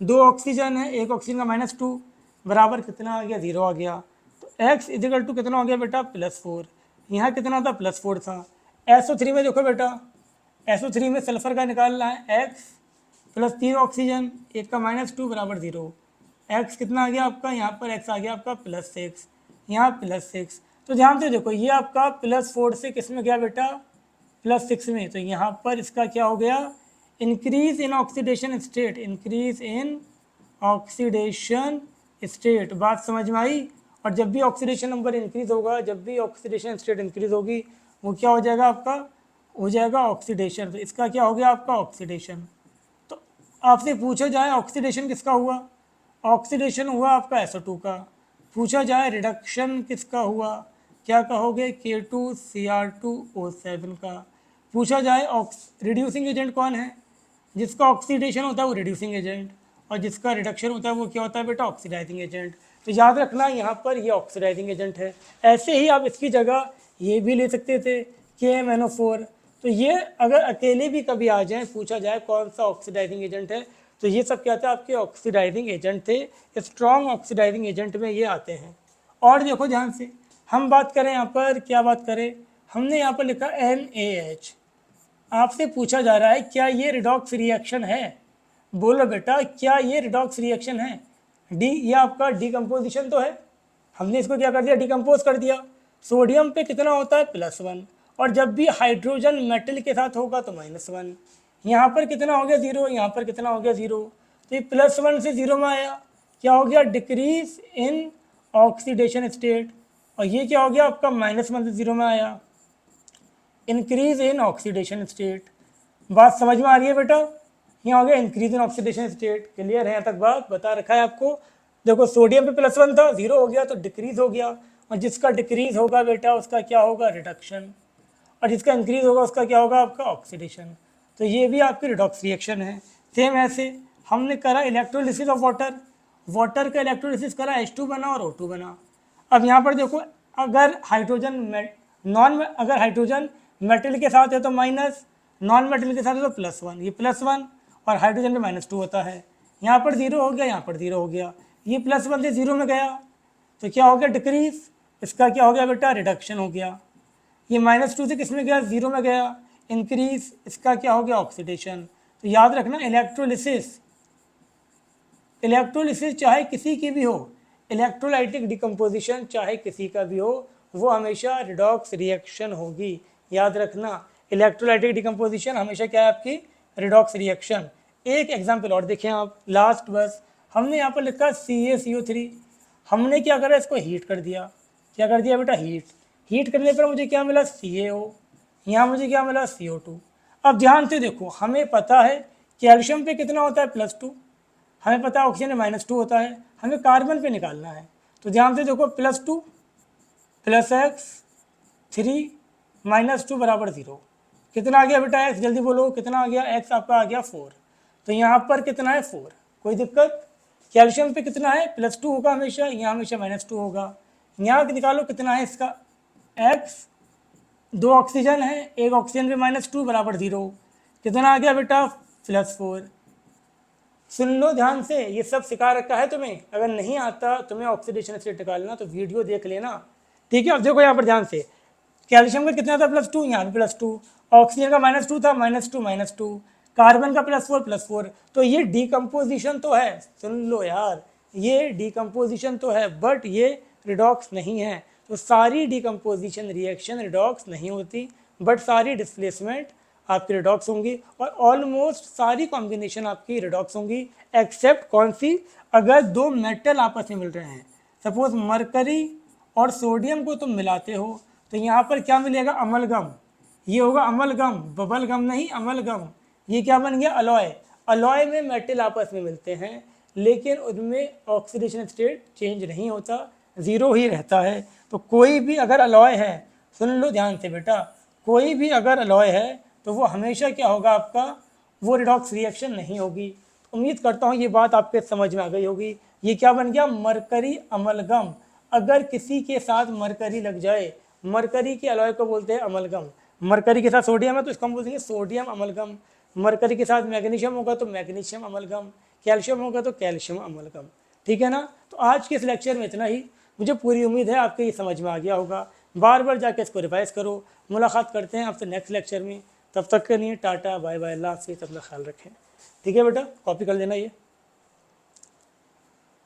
2 ऑक्सीजन है, एक ऑक्सीजन का -2, बराबर कितना आ गया, 0 आ गया। तो x इक्वल टू कितना हो गया बेटा, +4, यहाँ कितना था, +4 था। SO3 में देखो बेटा, SO3 में सल्फर का निकालना है, x + 3 ऑक्सीजन, एक का -2 बराबर 0, x कितना आ गया आपका, यहाँ पर x आ गया आपका +6, यहाँ +6। तो ध्यान से देखो ये आपका +4 से किस में गया बेटा, +6 में, तो यहाँ पर इसका क्या हो गया, increase in oxidation state, increase in oxidation state. बात समझ में आई। और जब भी ऑक्सीडेशन नंबर इंक्रीज होगा, जब भी ऑक्सीडेशन स्टेट इंक्रीज होगी, वो क्या हो जाएगा आपका, हो जाएगा ऑक्सीडेशन। तो इसका क्या हो गया आपका, ऑक्सीडेशन। तो आपसे पूछा जाए ऑक्सीडेशन किसका हुआ, ऑक्सीडेशन हुआ आपका SO2 का। पूछा जाए रिडक्शन किसका हुआ, क्या कहोगे, K2Cr2O7 का। पूछा जाए रिड्यूसिंग एजेंट कौन है, जिसका ऑक्सीडेशन होता है वो रिड्यूसिंग एजेंट, और जिसका रिडक्शन होता है वो क्या होता है बेटा, ऑक्सीडाइजिंग एजेंट। तो याद रखना यहाँ पर ये ऑक्सीडाइजिंग एजेंट है। ऐसे ही आप इसकी जगह ये भी ले सकते थे KMnO4। तो ये अगर अकेले भी कभी आ जाए, पूछा जाए कौन सा ऑक्सीडाइजिंग एजेंट है, तो ये सब क्या था, आपके ऑक्सीडाइजिंग एजेंट थे। स्ट्रॉन्ग ऑक्सीडाइजिंग एजेंट में ये आते हैं। और देखो ध्यान से, हम बात करें यहाँ पर, क्या बात करें, हमने यहाँ पर लिखा NaH। आपसे पूछा जा रहा है क्या ये रिडॉक्स रिएक्शन है, बोलो बेटा क्या ये रिडॉक्स रिएक्शन है। डी, ये आपका डिकम्पोजिशन तो है, हमने इसको क्या कर दिया, डिकम्पोज कर दिया। सोडियम पे कितना होता है, +1, और जब भी हाइड्रोजन मेटल के साथ होगा तो -1। यहाँ पर कितना हो गया, 0, यहाँ पर कितना हो गया, 0। तो ये +1 से 0 में आया, क्या हो गया, डिक्रीज इन ऑक्सीडेशन स्टेट। और ये क्या हो गया आपका, -1 से 0 में आया, इंक्रीज इन ऑक्सीडेशन स्टेट। बात समझ में आ रही है बेटा, यहाँ हो गया increase in oxidation state. Clear है यहाँ तक, बात बता रखा है आपको। देखो सोडियम पे +1 था, 0 हो गया तो डिक्रीज हो गया, और जिसका डिक्रीज होगा बेटा उसका क्या होगा, रिडक्शन, और जिसका इंक्रीज होगा उसका क्या होगा, आपका ऑक्सीडेशन। तो ये भी आपकी रिडॉक्स रिएक्शन है। सेम ऐसे हमने करा इलेक्ट्रोलिसिस ऑफ वाटर, वाटर का इलेक्ट्रोलिसिस करा, H2 बना और O2 बना। अब यहाँ पर देखो, अगर हाइड्रोजन अगर हाइड्रोजन मेटल के साथ है तो माइनस, नॉन मेटल के साथ है तो +1, ये +1, और हाइड्रोजन में -2 होता है। यहाँ पर 0 हो गया, यहाँ पर 0 हो गया, ये +1 से 0 में गया तो क्या हो गया, डिक्रीज, इसका क्या हो गया बेटा, रिडक्शन हो गया। ये -2 से किस में गया, 0 में गया, इंक्रीज, इसका क्या हो गया, ऑक्सीडेशन। तो याद रखना इलेक्ट्रोलिसिस, इलेक्ट्रोलिसिस चाहे किसी की भी हो, इलेक्ट्रोलाइटिक डिकम्पोजिशन चाहे किसी का भी हो, वो हमेशा रिडॉक्स रिएक्शन होगी। याद रखना इलेक्ट्रोलाइटिक डिकम्पोजिशन हमेशा क्या है, आपकी रिडॉक्स रिएक्शन। एक एग्जांपल और देखें आप, लास्ट बस, हमने यहाँ पर लिखा CaCO3, हमने क्या करा, इसको हीट कर दिया। क्या कर दिया बेटा, हीट करने पर मुझे क्या मिला, CaO, यहाँ मुझे क्या मिला, CO2। अब ध्यान से देखो, हमें पता है कैल्शियम पे कितना होता है, +2, हमें पता है ऑक्सीजन में -2 होता है, हमें कार्बन पे निकालना है। तो ध्यान से देखो, +2 + x 3 -2 बराबर 0। कितना आ गया बेटा x, जल्दी बोलो कितना आ गया, x आपका आ गया 4। तो यहाँ पर कितना है, 4, कोई दिक्कत। कैल्शियम पे कितना है, +2 होगा हमेशा, यहाँ हमेशा -2 होगा। यहाँ निकालो कितना है इसका, x, 2 ऑक्सीजन है, एक ऑक्सीजन पे -2 बराबर 0, कितना आ गया बेटा, +4। सुन लो ध्यान से, ये सब सिखा रखा है तुम्हें, अगर नहीं आता तुम्हें ऑक्सीडेशन स्टेट निकालना तो वीडियो देख लेना, ठीक है। अब देखो यहाँ पर ध्यान से, कैल्शियम का कितना था, +2, यहाँ भी +2, ऑक्सीजन का -2 था, -2, कार्बन का +4, तो ये डिकम्पोजिशन तो है, सुन लो यार, ये डिकम्पोजिशन तो है, बट ये रिडॉक्स नहीं है। तो सारी डिकम्पोजिशन रिएक्शन रिडॉक्स नहीं होती, बट सारी डिस्प्लेसमेंट आपकी रिडॉक्स होंगी, और ऑलमोस्ट सारी कॉम्बिनेशन आपकी रिडॉक्स होंगी, एक्सेप्ट कौन सी, अगर दो मेटल आपस में मिल रहे हैं, सपोज मरकरी और सोडियम को तुम मिलाते हो, तो यहाँ पर क्या मिलेगा, अमलगम, ये होगा अमलगम, बबल गम नहीं, अमलगम। ये क्या बन गया, अलॉय। अलॉय में मेटल आपस में मिलते हैं, लेकिन उनमें ऑक्सीडेशन स्टेट चेंज नहीं होता, 0 ही रहता है। तो कोई भी अगर अलॉय है, सुन लो ध्यान से बेटा, कोई भी अगर अलॉय है तो वो हमेशा क्या होगा आपका, वो रिडॉक्स रिएक्शन नहीं होगी। उम्मीद करता हूँ ये बात आपके समझ में आ गई होगी। ये क्या बन गया, मरकरी अमलगम। अगर किसी के साथ मरकरी लग जाए, मरकरी के अलॉय को बोलते हैं अमलगम। मरकरी के साथ सोडियम है तो इसको हम बोलते हैं सोडियम अमलगम, मरकरी के साथ मैग्नीशियम होगा तो मैग्नीशियम अमलगम, कैल्शियम होगा तो कैल्शियम अमलगम, ठीक है ना। तो आज के इस लेक्चर में इतना ही। मुझे पूरी उम्मीद है आपके ये समझ में आ गया होगा। बार बार जाके इसको रिवाइज करो। मुलाकात करते हैं आपसे नेक्स्ट लेक्चर में, तब तक के लिए टाटा बाय बाय, अल्लाह हाफिज़, अपना ख्याल रखें, ठीक है बेटा, कॉपी कर लेना ये।